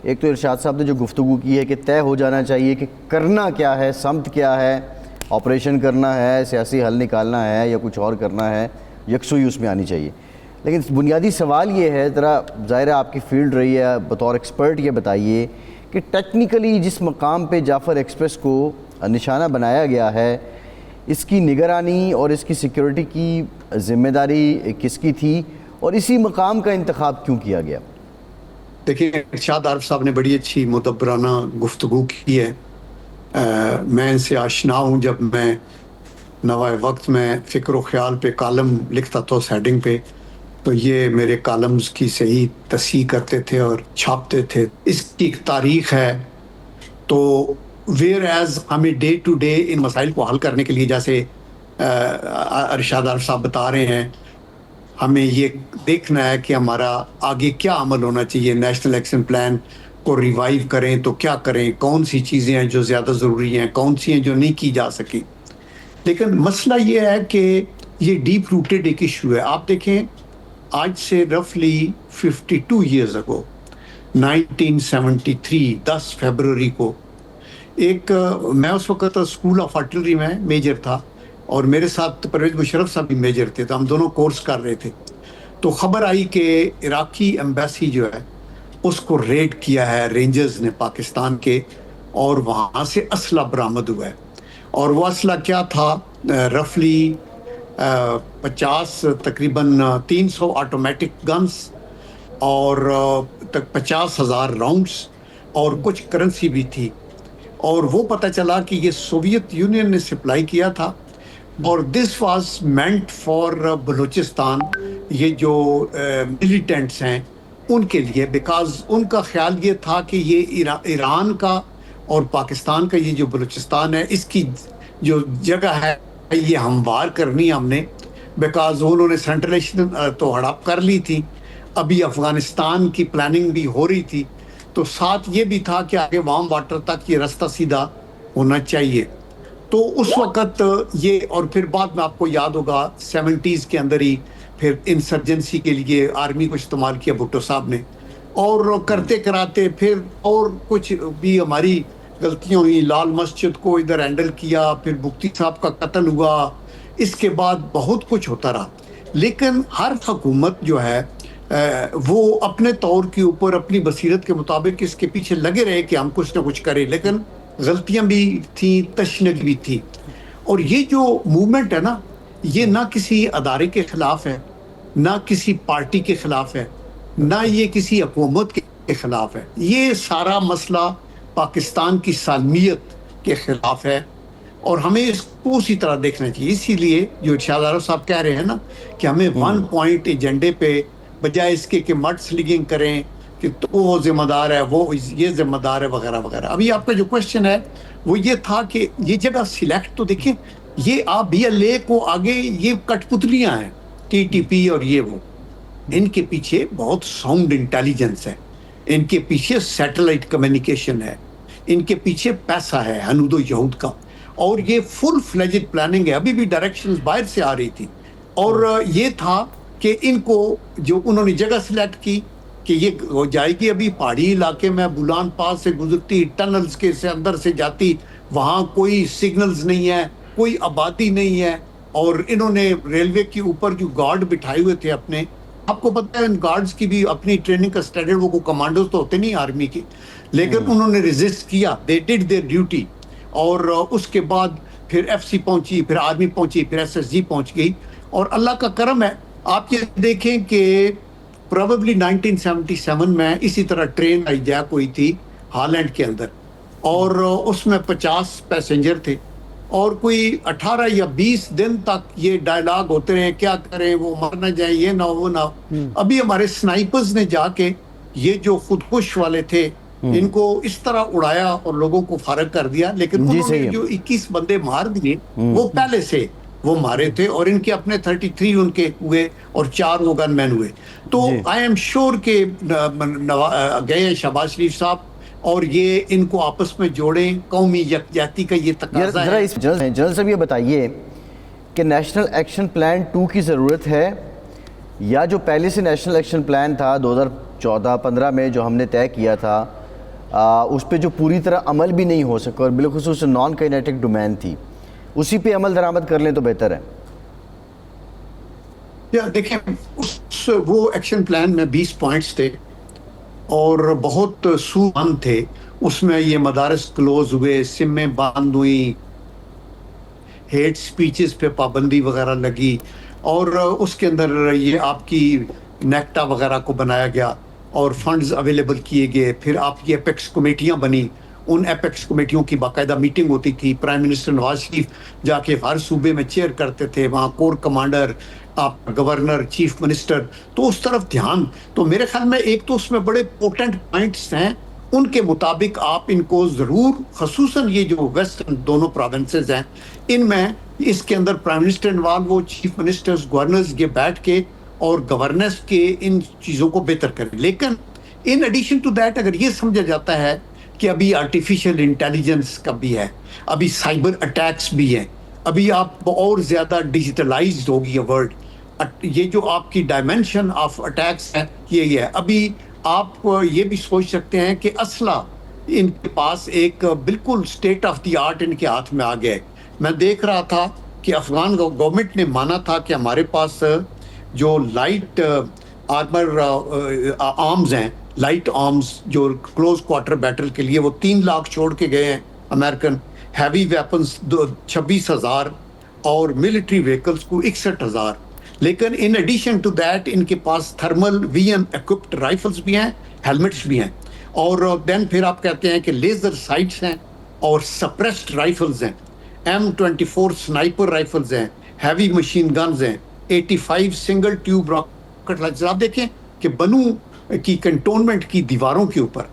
ایک تو ارشاد صاحب نے جو گفتگو کی ہے کہ طے ہو جانا چاہیے کہ کرنا کیا ہے، سمت کیا ہے، آپریشن کرنا ہے، سیاسی حل نکالنا ہے یا کچھ اور کرنا ہے، یکسوئی اس میں آنی چاہیے. لیکن بنیادی سوال یہ ہے، ذرا ظاہر ہے آپ کی فیلڈ رہی ہے، بطور ایکسپرٹ یہ بتائیے کہ ٹیکنیکلی جس مقام پہ جعفر ایکسپریس کو نشانہ بنایا گیا ہے، اس کی نگرانی اور اس کی سیکیورٹی کی ذمہ داری کس کی تھی اور اسی مقام کا انتخاب کیوں کیا گیا؟ دیکھیں، ارشاد عارف صاحب نے بڑی اچھی مدبرانہ گفتگو کی ہے. میں ان سے آشنا ہوں. جب میں نوائے وقت میں فکر و خیال پہ کالم لکھتا تھا اس ہیڈنگ پہ، تو یہ میرے کالمز کی صحیح تصحیح کرتے تھے اور چھاپتے تھے. اس کی ایک تاریخ ہے. تو ویئر ایز ہمیں ڈے ٹو ڈے ان مسائل کو حل کرنے کے لیے، جیسے ارشاد عارف صاحب بتا رہے ہیں، ہمیں یہ دیکھنا ہے کہ ہمارا آگے کیا عمل ہونا چاہیے. نیشنل ایکشن پلان کو ریوائیو کریں تو کیا کریں، کون سی چیزیں ہیں جو زیادہ ضروری ہیں، کون سی ہیں جو نہیں کی جا سکی. لیکن مسئلہ یہ ہے کہ یہ ڈیپ روٹیڈ ایک ایشو ہے. آپ دیکھیں، آج سے رفلی 52 ایئرز اگو 1973 10 فیبروری کو میں اس وقت اسکول آف آرٹلری میں میجر تھا اور میرے ساتھ پرویز مشرف صاحب بھی میجر تھے، تو ہم دونوں کورس کر رہے تھے. تو خبر آئی کہ عراقی ایمبیسی جو ہے اس کو ریڈ کیا ہے رینجرز نے پاکستان کے، اور وہاں سے اسلحہ برآمد ہوا ہے. اور وہ اسلحہ کیا تھا؟ رفلی 50 تقریباً 300 آٹومیٹک گنز اور 50,000 راؤنڈز اور کچھ کرنسی بھی تھی. اور وہ پتہ چلا کہ یہ سوویت یونین نے سپلائی کیا تھا، اور this was meant for Balochistan, یہ جو ملیٹنٹس ہیں ان کے لیے، بیکاز ان کا خیال یہ تھا کہ یہ ایران کا اور پاکستان کا یہ جو بلوچستان ہے، اس کی جو جگہ ہے یہ ہموار کرنی ہم نے، بیکاز انہوں نے سینٹرل ایشین تو ہڑپ کر لی تھی. ابھی افغانستان کی پلاننگ بھی ہو رہی تھی، تو ساتھ یہ بھی تھا کہ آگے وارم واٹر تک یہ رستہ سیدھا ہونا چاہیے. تو اس وقت یہ، اور پھر بعد میں آپ کو یاد ہوگا 70s کے اندر ہی پھر انسرجنسی کے لیے آرمی کو استعمال کیا بھٹو صاحب نے، اور کرتے کراتے پھر اور کچھ بھی ہماری غلطیاں ہوئی. لال مسجد کو ادھر ہینڈل کیا، پھر مفتی صاحب کا قتل ہوا، اس کے بعد بہت کچھ ہوتا رہا. لیکن ہر حکومت جو ہے وہ اپنے طور کے اوپر اپنی بصیرت کے مطابق اس کے پیچھے لگے رہے کہ ہم کچھ نہ کچھ کریں، لیکن غلطیاں بھی تھیں، تشنج بھی تھی. اور یہ جو موومنٹ ہے نا، یہ نہ کسی ادارے کے خلاف ہے، نہ کسی پارٹی کے خلاف ہے، نہ یہ کسی حکومت کے خلاف ہے. یہ سارا مسئلہ پاکستان کی سالمیت کے خلاف ہے، اور ہمیں اس کو اسی طرح دیکھنا چاہیے. اسی لیے جو ارشاد عارف صاحب کہہ رہے ہیں نا کہ ہمیں 1 پوائنٹ ایجنڈے پہ، بجائے اس کے کہ مڈ سلنگنگ کریں کہ تو وہ ذمہ دار ہے، وہ یہ ذمہ دار ہے، وغیرہ وغیرہ. ابھی آپ کا جو کوشچن ہے وہ یہ تھا کہ یہ جگہ سلیکٹ، تو دیکھیں یہ آپ BLA کو آگے یہ کٹ پتلیاں ہیں، TTP اور یہ وہ، ان کے پیچھے بہت ساؤنڈ انٹیلیجنس ہے، ان کے پیچھے سیٹلائٹ کمیونیکیشن ہے، ان کے پیچھے پیسہ ہے ہنود و یہود کا، اور یہ فل فلیجڈ پلاننگ ہے. ابھی بھی ڈائریکشنز باہر سے آ رہی تھی، اور یہ تھا کہ ان کو جو انہوں نے جگہ سلیکٹ کی کہ یہ ہو جائے گی ابھی پہاڑی علاقے میں، بولان پاس سے گزرتی، ٹنلز کے سے اندر سے جاتی، وہاں کوئی سگنلز نہیں ہے، کوئی آبادی نہیں ہے. اور انہوں نے ریلوے کے اوپر جو گارڈ بٹھائے ہوئے تھے اپنے، آپ کو پتہ ہے ان گارڈز کی بھی اپنی ٹریننگ کا اسٹینڈرڈ، وہ کمانڈوز تو ہوتے نہیں آرمی کے، لیکن انہوں نے ریزسٹ کیا، دے ڈڈ دیئر ڈیوٹی. اور اس کے بعد پھر FC پہنچی، پھر آرمی پہنچی، پھر SSG پہنچ گئی. اور اللہ کا کرم ہے، آپ یہ دیکھیں کہ پروبیبلی 1977 میں اسی طرح ٹرین ہائیجیک ہوئی تھی ہالینڈ کے اندر، اور اس میں 50 پیسنجر تھے، اور کوئی 18 یا 20 دن تک یہ ڈائلاگ ہوتے رہے، کیا کریں، وہ مر نہ جائیں، یہ نہ وہ نہ. ابھی ہمارے سنائپرز نے جا کے یہ جو خودکش والے تھے ان کو اس طرح اڑایا اور لوگوں کو فارغ کر دیا. لیکن انہوں نے جو 21 بندے مار دیے وہ پہلے سے وہ مارے تھے، اور ان کے اپنے 33 ان کے ہوئے اور 4 وہ گن مین ہوئے. تو آئی ایم شیور کہ گئے شہباز شریف صاحب، اور یہ ان کو آپس میں جوڑیں، قومی یکجہتی کا یہ تقاضا ہے. جنرل صاحب یہ بتائیے کہ نیشنل ایکشن پلان 2 کی ضرورت ہے، یا جو پہلے سے نیشنل ایکشن پلان تھا 2014-15 میں جو ہم نے طے کیا تھا، اس پہ جو پوری طرح عمل بھی نہیں ہو سکا اور بالخصوص نان کائنیٹک ڈومین تھی, اسی پہ عمل درآمد کر لیں تو بہتر ہے. دیکھیں وہ ایکشن پلان میں 20 پوائنٹس تھے اور بہت سومند تھے. اس میں یہ مدارس کلوز ہوئے, سمیں بند ہوئی, ہیٹ سپیچز پہ پابندی وغیرہ لگی, اور اس کے اندر یہ آپ کی نیکٹا وغیرہ کو بنایا گیا اور فنڈز اویلیبل کیے گئے. پھر آپ کی ایپیکس کمیٹیاں بنی, ان ایپیکس کمیٹیوں کی باقاعدہ میٹنگ ہوتی تھی. پرائم منسٹر نواز شریف جا کے ہر صوبے میں چیئر کرتے تھے, وہاں کور کمانڈر, آپ گورنر, چیف منسٹر, تو اس طرف دھیان. تو میرے خیال میں ایک تو اس میں بڑے پوٹنٹ پوائنٹس ہیں, ان کے مطابق آپ ان کو ضرور, خصوصاً یہ جو ویسٹرن دونوں پروونسز ہیں ان میں, اس کے اندر پرائم منسٹر انوالو ہو, چیف منسٹرز, گورنرز یہ بیٹھ کے اور گورننس کے ان چیزوں کو بہتر کریں. لیکن ان ایڈیشن ٹو دیٹ اگر یہ سمجھا جاتا ہے کہ ابھی آرٹیفیشل انٹیلیجنس کا بھی ہے, ابھی سائبر اٹیکس بھی ہیں, ابھی آپ اور زیادہ ڈیجیٹلائزڈ ہوگی ورلڈ, یہ جو آپ کی ڈائمینشن آف اٹیکس ہے یہ ہے. ابھی آپ یہ بھی سوچ سکتے ہیں کہ اسلحہ ان کے پاس ایک بالکل اسٹیٹ آف دی آرٹ ان کے ہاتھ میں آ گیا ہے. میں دیکھ رہا تھا کہ افغان گورنمنٹ نے مانا تھا کہ ہمارے پاس جو لائٹ آرمر آرمز ہیں, لائٹ آرمز جو کلوز کوارٹر بیٹل کے لیے, وہ 3 لاکھ چھوڑ کے گئے ہیں امریکن. ہیوی ویپنز 26,000 اور ملٹری وہیکلز کو 61,000. لیکن ان ایڈیشن ٹو دیٹ ان کے پاس تھرمل VM ایکوپڈ رائفلز بھی ہیں, ہیلمٹس بھی ہیں, اور دین پھر آپ کہتے ہیں کہ لیزر سائٹس ہیں اور سپریسڈ رائفلز ہیں, M24 سنائپر رائفلز ہیں, ہیوی مشین گنز ہیں, 85 سنگل ٹیوب راکٹ لانچرز. آپ دیکھیں کہ بنو کی کنٹونمنٹ کی دیواروں کے اوپر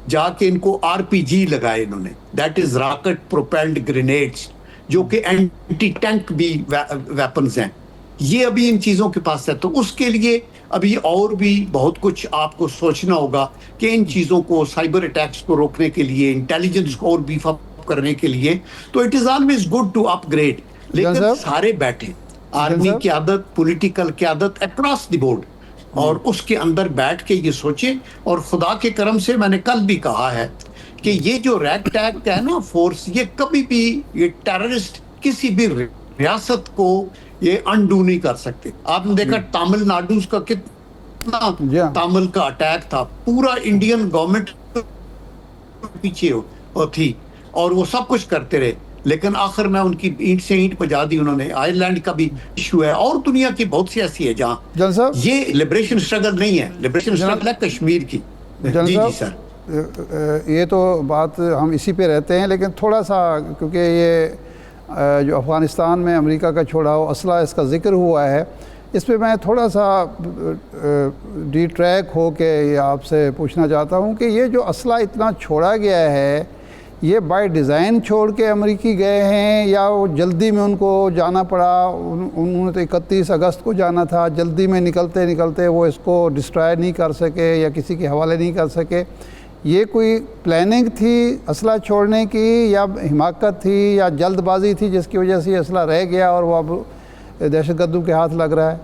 جا کے ان کو RPG لگائے انہوں نے, دیٹ از راکٹ پروپیلڈ گرینیڈز, جو کہ اینٹی ٹینک بھی ویپنز ہیں. یہ ابھی ان چیزوں کے پاس ہے. تو اس کے لیے ابھی اور بھی بہت کچھ آپ کو سوچنا ہوگا کہ ان چیزوں کو, سائبر اٹیکس کو روکنے کے لیے, انٹیلیجنس کو اور بیف اپ کرنے کے لیے. تو it is always good to upgrade. لیکن سارے بیٹھے, آرمی قیادت, پولیٹیکل قیادت اکراس دی بورڈ, اور اس کے اندر بیٹھ کے یہ سوچیں. اور خدا کے کرم سے میں نے کل بھی کہا ہے کہ یہ جو ریگ ٹیگ ہے نا فورس, یہ کبھی بھی یہ ٹیررسٹ کسی بھی ریاست کو یہ انڈو نہیں کر سکتے. آپ نے دیکھا تامل ناڈو کا کتنا تامل کا اٹیک تھا, پورا انڈین گورنمنٹ پیچھے تھی اور وہ سب کچھ کرتے رہے, لیکن آخر میں ان کی اینٹ سے اینٹ بجا دی انہوں نے. آئرلینڈ کا بھی ایشو ہے, اور دنیا کی بہت سی ایسی ہے جہاں یہ لبریشن اسٹرگل نہیں ہے, لبریشن اسٹرگل ہے کشمیر کی. جی سر, یہ تو بات ہم اسی پہ رہتے ہیں, لیکن تھوڑا سا کیونکہ یہ جو افغانستان میں امریکہ کا چھوڑا ہوا اسلحہ اس کا ذکر ہوا ہے, اس پہ میں تھوڑا سا ڈی ٹریک ہو کے یہ آپ سے پوچھنا چاہتا ہوں کہ یہ جو اسلحہ اتنا چھوڑا گیا ہے, یہ بائی ڈیزائن چھوڑ کے امریکی گئے ہیں یا وہ جلدی میں ان کو جانا پڑا؟ انہوں نے تو 31 اگست کو جانا تھا, جلدی میں نکلتے نکلتے وہ اس کو ڈسٹرائے نہیں کر سکے یا کسی کے حوالے نہیں کر سکے. یہ کوئی پلاننگ تھی اسلحہ چھوڑنے کی, یا حماقت تھی, یا جلد بازی تھی جس کی وجہ سے یہ اسلحہ رہ گیا اور وہ اب دہشت گردوں کے ہاتھ لگ رہا ہے؟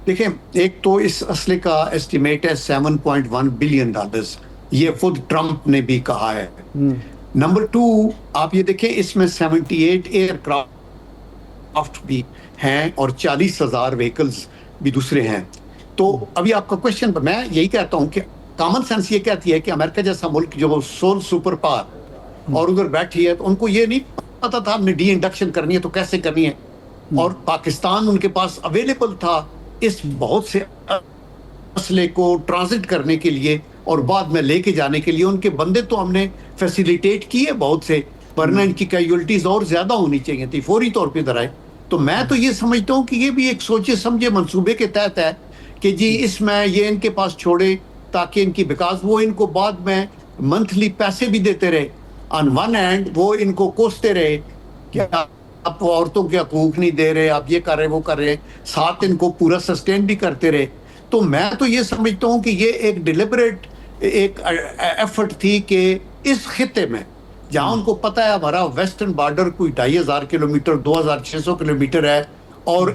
دیکھیں, ایک تو اس اسلحے کا ایسٹیمیٹ ہے $7.1 بلین, یہ خود ٹرمپ نے بھی کہا ہے. نمبر 2, آپ یہ دیکھیں اس میں 78 ایئر کرافٹ بھی ہیں اور 40,000 وہیکلز بھی دوسرے ہیں. تو ابھی آپ کا کوشچن, میں یہی کہتا ہوں کہ کامن سینس یہ کہتی ہے کہ امریکہ جیسا ملک جو سول سپر پاور اور ادھر بیٹھی ہے, تو ان کو یہ نہیں پتا تھا ہم نے ڈی انڈکشن کرنی ہے تو کیسے کرنی ہے. اور پاکستان ان کے پاس اویلیبل تھا اس بہت سے اسلحے کو ٹرانزٹ کرنے کے لیے اور بعد میں لے کے جانے کے لیے. ان کے بندے تو ہم نے فیسیلیٹیٹ کیے بہت سے, ورنہ ان کی کیجولٹیز اور زیادہ ہونی چاہیے تھی, فوری طور پہ ادھر آئے. تو میں تو یہ سمجھتا ہوں کہ یہ بھی ایک سوچے سمجھے منصوبے کے تحت ہے کہ جی اس میں یہ ان کے پاس چھوڑے تاکہ ان کی, بیکاز وہ ان کو بعد میں منتھلی پیسے بھی دیتے رہے. آن ون ہینڈ وہ ان کو کوستے رہے کہ آپ عورتوں کے حقوق نہیں دے رہے, آپ یہ کر رہے وہ کر رہے, ساتھ ان کو پورا سسٹین بھی کرتے رہے. تو میں تو یہ سمجھتا ہوں کہ یہ ایک ڈیلیبریٹ ایک ایفرٹ تھی کہ اس خطے میں جہاں ان کو پتہ ہے ہمارا ویسٹرن بارڈر کوئی 2,500 کلومیٹر 2,600 کلومیٹر ہے, اور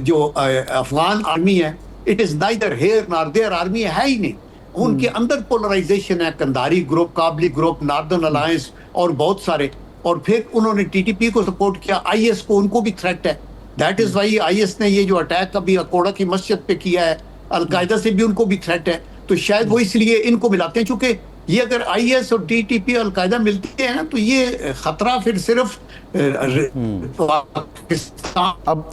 جو افغان آرمی ہے اٹ از نائدر ہیئر نار دیئر, آرمی ہے ہی نہیں. ان کے اندر پولرائزیشن ہے, کنداری گروپ, کابلی گروپ, ناردرن الائنس اور بہت سارے. اور پھر انہوں نے ٹی ٹی پی کو سپورٹ کیا, آئی ایس کو, ان کو بھی تھریٹ ہے. That is why I S نے یہ جو اٹیک ابھی اکوڑا کی مسجد پہ کیا ہے, القاعدہ سے بھی ان کو بھی تھریٹ ہے. تو شاید وہ اس لیے ان کو ملاتے ہیں, چونکہ یہ اگر آئی ایس اور ٹی ٹی پی القاعدہ ملتے ہیں نا تو یہ خطرہ پھر صرف پاکستان